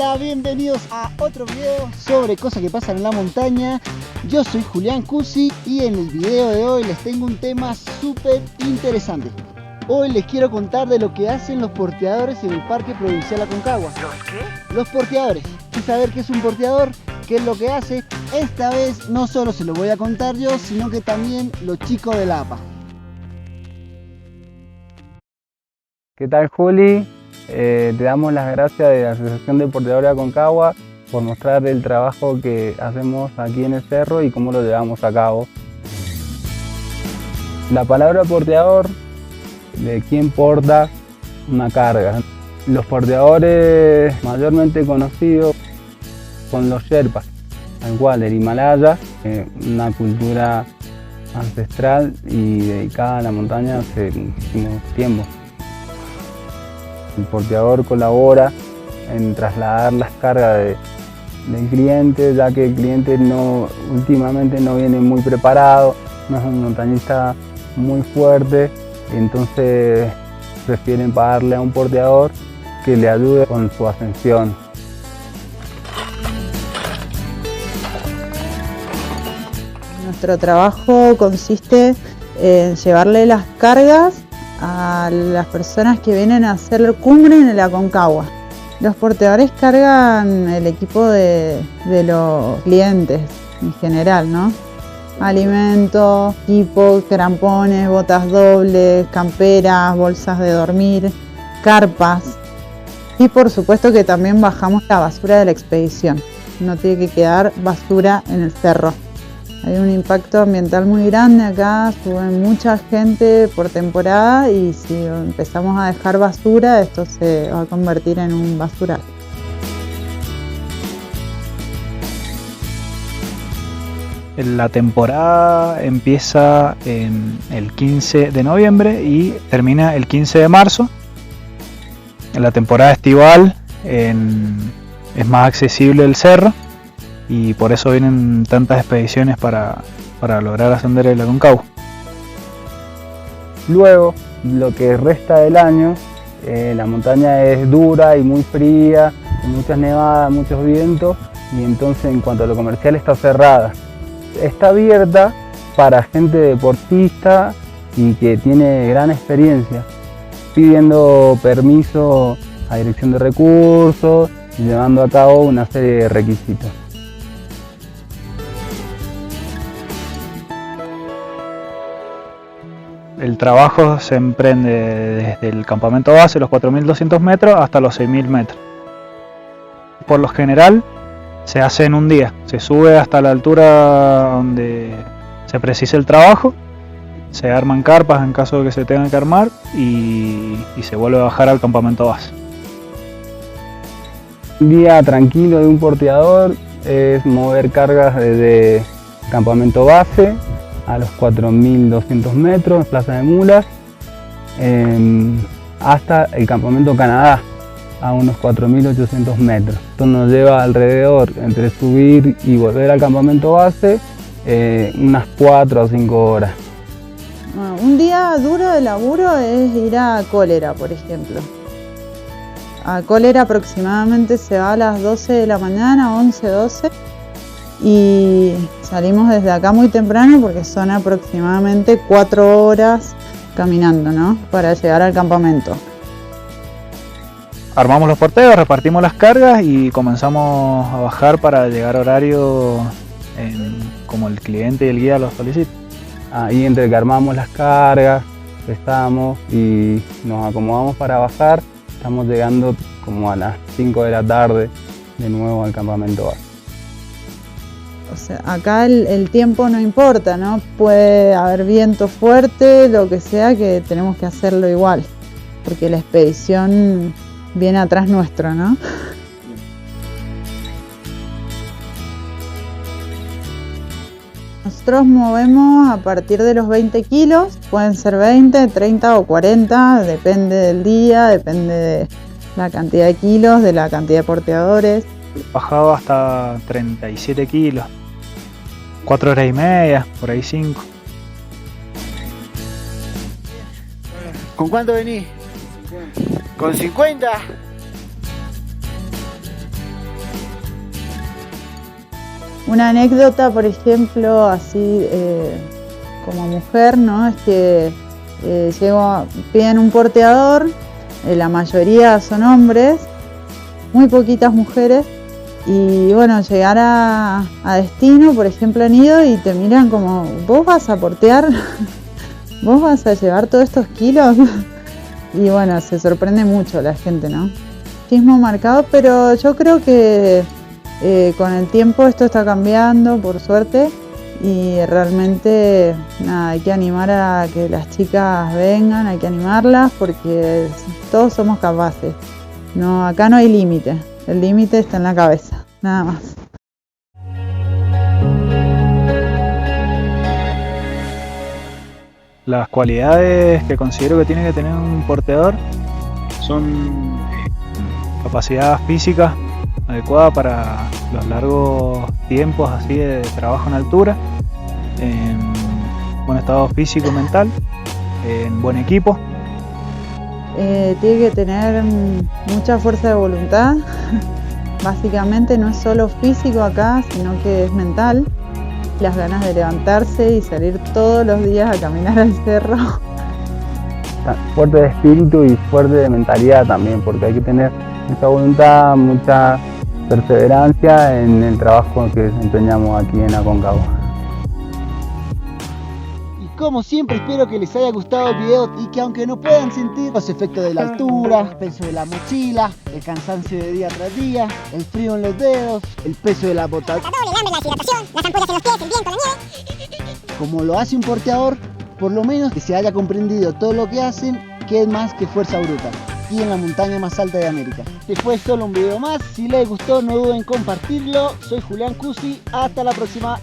Hola, bienvenidos a otro video sobre cosas que pasan en la montaña. Yo soy Julián Cusi y en el video de hoy les tengo un tema súper interesante. Hoy les quiero contar de lo que hacen los porteadores en el Parque Provincial Aconcagua. ¿Los qué? Los porteadores. ¿Quieres saber qué es un porteador? ¿Qué es lo que hace? Esta vez no solo se lo voy a contar yo, sino que también los chicos de la APA. ¿Qué tal, Juli? Te damos las gracias de la Asociación de Porteadores de Aconcagua por mostrar el trabajo que hacemos aquí en el cerro y cómo lo llevamos a cabo. La palabra porteador, de quién porta una carga. Los porteadores mayormente conocidos son los Sherpas, al cual el Himalaya, una cultura ancestral y dedicada a la montaña hace muchísimo tiempo. El porteador colabora en trasladar las cargas del cliente, ya que el cliente últimamente no viene muy preparado, no es un montañista muy fuerte, entonces prefieren pagarle a un porteador que le ayude con su ascensión. Nuestro trabajo consiste en llevarle las cargas a las personas que vienen a hacer cumbre en el Aconcagua. Los porteadores cargan el equipo de los clientes en general, ¿no? Alimentos, equipo, crampones, botas dobles, camperas, bolsas de dormir, carpas. Y por supuesto que también bajamos la basura de la expedición. No tiene que quedar basura en el cerro. Hay un impacto ambiental muy grande acá, sube mucha gente por temporada y si empezamos a dejar basura, esto se va a convertir en un basural. La temporada empieza el 15 de noviembre y termina el 15 de marzo. En la temporada estival es más accesible el cerro y por eso vienen tantas expediciones para lograr ascender el Aconcagua. Luego, lo que resta del año, la montaña es dura y muy fría, con muchas nevadas, muchos vientos, y entonces en cuanto a lo comercial está cerrada. Está abierta para gente deportista y que tiene gran experiencia, pidiendo permiso a dirección de recursos y llevando a cabo una serie de requisitos. El trabajo se emprende desde el campamento base, los 4.200 metros, hasta los 6.000 metros. Por lo general se hace en un día, se sube hasta la altura donde se precise el trabajo, se arman carpas en caso de que se tengan que armar y se vuelve a bajar al campamento base. Un día tranquilo de un porteador es mover cargas desde campamento base a los 4.200 metros, Plaza de Mulas, hasta el campamento Canadá, a unos 4.800 metros. Esto nos lleva alrededor, entre subir y volver al campamento base, unas 4 o 5 horas. Bueno, un día duro de laburo es ir a Cólera, por ejemplo. A Cólera aproximadamente se va a las 12 de la mañana, 11, 12. Y salimos desde acá muy temprano porque son aproximadamente 4 horas caminando, ¿no? Para llegar al campamento. Armamos los porteos, repartimos las cargas y comenzamos a bajar para llegar a horario como el cliente y el guía lo solicitan. Ahí entre que armamos las cargas, estamos y nos acomodamos para bajar, estamos llegando como a las 5 de la tarde de nuevo al campamento base. O sea, acá el tiempo no importa, ¿no? Puede haber viento fuerte, lo que sea, que tenemos que hacerlo igual, porque la expedición viene atrás nuestro, ¿no? Nosotros movemos a partir de los 20 kilos, pueden ser 20, 30 o 40, depende del día, depende de la cantidad de kilos, de la cantidad de porteadores. Bajado hasta 37 kilos, 4 horas y media, por ahí 5. ¿Con cuánto venís? ¿Con 50? Una anécdota, por ejemplo, así como mujer, ¿no? Es que piden un porteador, la mayoría son hombres, muy poquitas mujeres, y bueno, llegar a destino, por ejemplo en Nido, y te miran como, ¿vos vas a portear? ¿Vos vas a llevar todos estos kilos? Y bueno, se sorprende mucho la gente, ¿no? Machismo marcado, pero yo creo que con el tiempo esto está cambiando, por suerte, y realmente nada, hay que animar a que las chicas vengan, hay que animarlas porque todos somos capaces. No, acá no hay límite, el límite está en la cabeza, nada más. Las cualidades que considero que tiene que tener un porteador son capacidad física adecuada para los largos tiempos así de trabajo en altura, en buen estado físico y mental, en buen equipo. Tiene que tener mucha fuerza de voluntad. Básicamente no es solo físico acá, sino que es mental. Las ganas de levantarse y salir todos los días a caminar al cerro. Fuerte de espíritu y fuerte de mentalidad también, porque hay que tener mucha voluntad, mucha perseverancia en el trabajo que desempeñamos aquí en Aconcagua. Y como siempre, espero que les haya gustado el video y que aunque no puedan sentir los efectos de la altura, el peso de la mochila, el cansancio de día tras día, el frío en los dedos, el peso de la bota, el hambre, la deshidratación, las ampollas en los pies, el viento, la nieve, como lo hace un porteador, por lo menos que se haya comprendido todo lo que hacen, que es más que fuerza bruta, aquí en la montaña más alta de América. Este fue solo un video más, si les gustó no duden en compartirlo. Soy Julián Cusi, hasta la próxima.